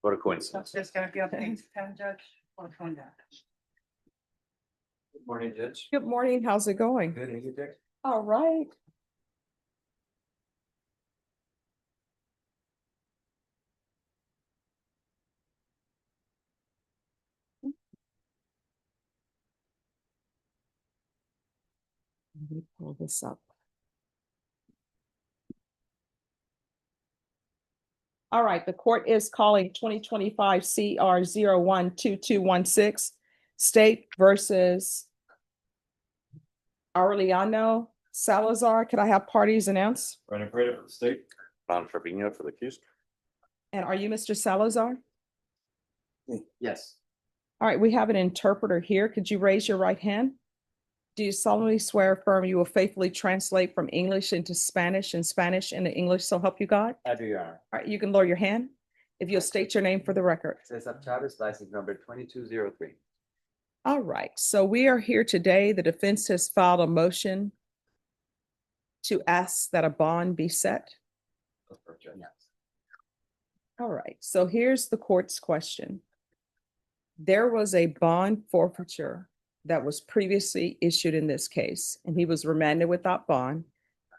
What a coincidence. There's gonna be a thing to tell Judge or phone that. Good morning, Judge. Good morning. How's it going? Good, and you, Dick? All right. Let me pull this up. All right, the court is calling 2025 CR 012216 State versus Aureliano Salazar. Could I have parties announced? Running Prada for the state. Ron Trevino for the accused. And are you Mr. Salazar? Yes. All right, we have an interpreter here. Could you raise your right hand? Do you solemnly swear or affirm you will faithfully translate from English into Spanish and Spanish into English, so help you God? I do, Your Honor. All right, you can lower your hand. If you'll state your name for the record. Cesar Chavez, license number 2203. All right, so we are here today. The defense has filed a motion to ask that a bond be set. All right, so here's the court's question. There was a bond forfeiture that was previously issued in this case, and he was remanded without bond,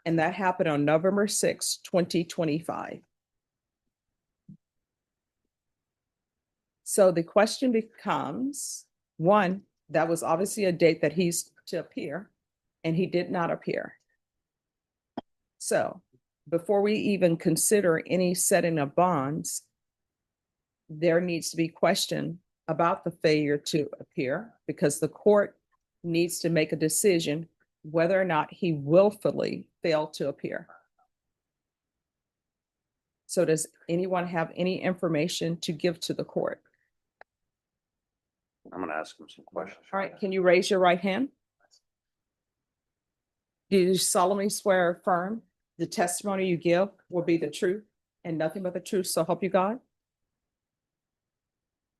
and that happened on November 6, 2025. So the question becomes, one, that was obviously a date that he's to appear, and he did not appear. So before we even consider any setting of bonds, there needs to be question about the failure to appear, because the court needs to make a decision whether or not he willfully failed to appear. So does anyone have any information to give to the court? I'm gonna ask him some questions. All right, can you raise your right hand? Do you solemnly swear or affirm the testimony you give will be the truth and nothing but the truth, so help you God?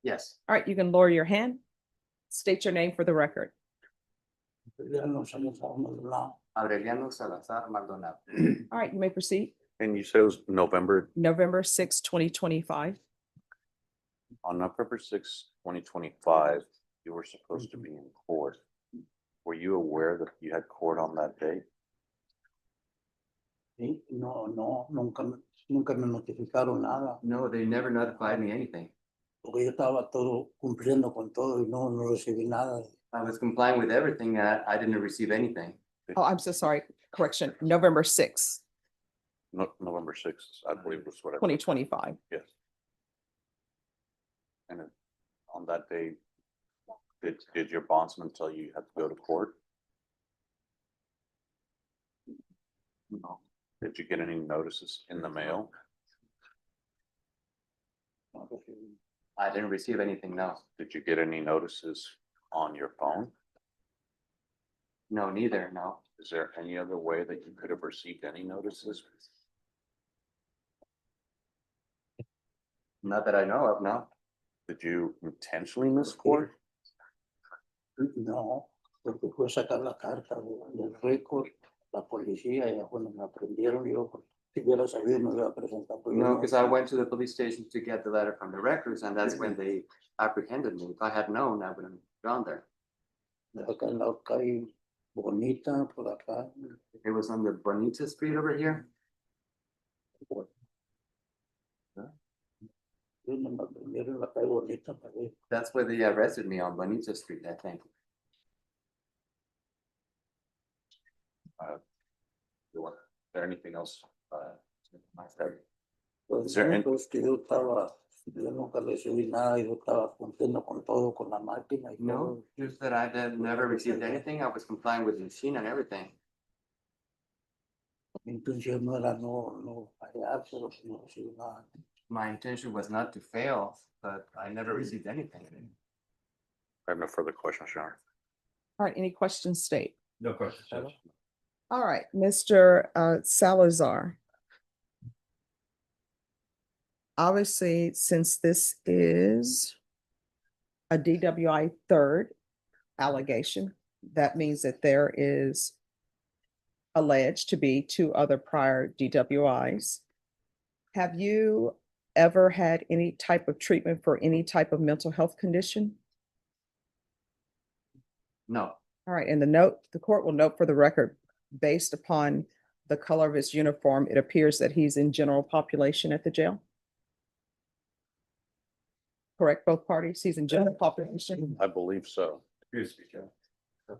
Yes. All right, you can lower your hand. State your name for the record. Aureliano Salazar Maldonado. All right, you may proceed. And you said it was November, November 6, 2025. on November 6, 2025, you were supposed to be in court. Were you aware that you had court on that day? No, nunca me notificaron nada, No, they never notified me anything. porque yo estaba todo cumpliendo con todo y no recibí nada. I was complying with everything that I didn't receive anything. Oh, I'm so sorry. Correction, November 6, No, November 6th, I believe was what I. 2025. Yes. And then on that day, did your bondsman tell you you had to go to court? No. Did you get any notices in the mail? No recibí. I didn't receive anything, no. Did you get any notices on your phone? No, neither, no. Is there any other way that you could have received any notices? Not that I know of, no. Did you intentionally miss court? No, porque fue a sacar la carta del récord, la policía, y cuando me prendieron, yo, si hubiera sabido, me hubiera presentado. Pero No, yo because I went to the police station to get the letter from the records, and that's when they apprehended me. If I had known, I wouldn't have gone there. acá en la calle Bonita, por acá. It was on the Bonita Street over here. Yo me prendieron en la calle Bonita, para ver. That's where they arrested me, on Bonita Street, I think. Is there anything else? Pues Is there any- entonces que yo nunca recibí nada, yo estaba cumpliendo con todo, con la máquina y No, todo. just that I had never received anything. I was complying with the machine and everything. Mi intención no era no fallar, pero si no recibí nada. My intention was not to fail, but I never received anything. I have no further questions, Your Honor. All right, any questions, state? No questions, Judge. All right, Mr. Salazar. Obviously, since this is a DWI third allegation, that means that there is alleged to be two other prior DWIs. Have you ever had any type of treatment for any type of mental health condition? No, All right, and the court will note for the record, based upon the color of his uniform, it appears that he's in general population at the jail. Correct, both parties? He's in general population. I believe so.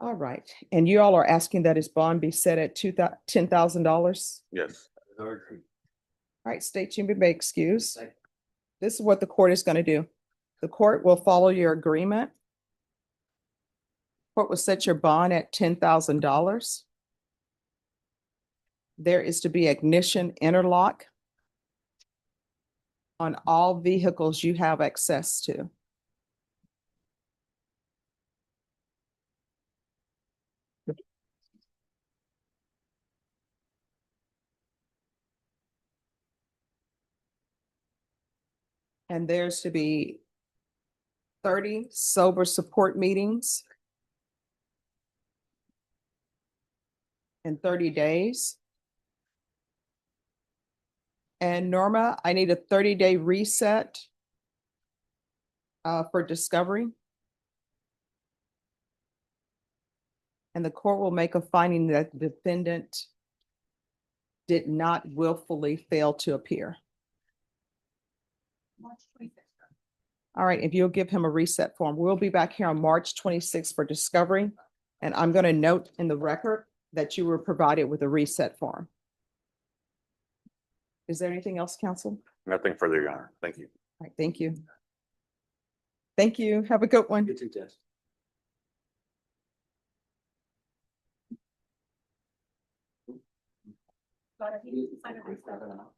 All right, and you all are asking that his bond be set at $10,000? Yes. All right, state you may be excused. This is what the court is going to do. The court will follow your agreement. Court will set your bond at $10,000. There is to be ignition interlock on all vehicles you have access to. And there's to be 30 sober support meetings in 30 days. And Norma, I need a 30-day reset for discovery. And the court will make a finding that the defendant did not willfully fail to appear. March 26th. All right, if you'll give him a reset form, we'll be back here on March 26th for discovery. And I'm going to note in the record that you were provided with a reset form. Is there anything else, counsel? Nothing further, Your Honor. Thank you. All right, thank you. Thank you. Have a good one. you too, Judge. But I think you decided to start it off.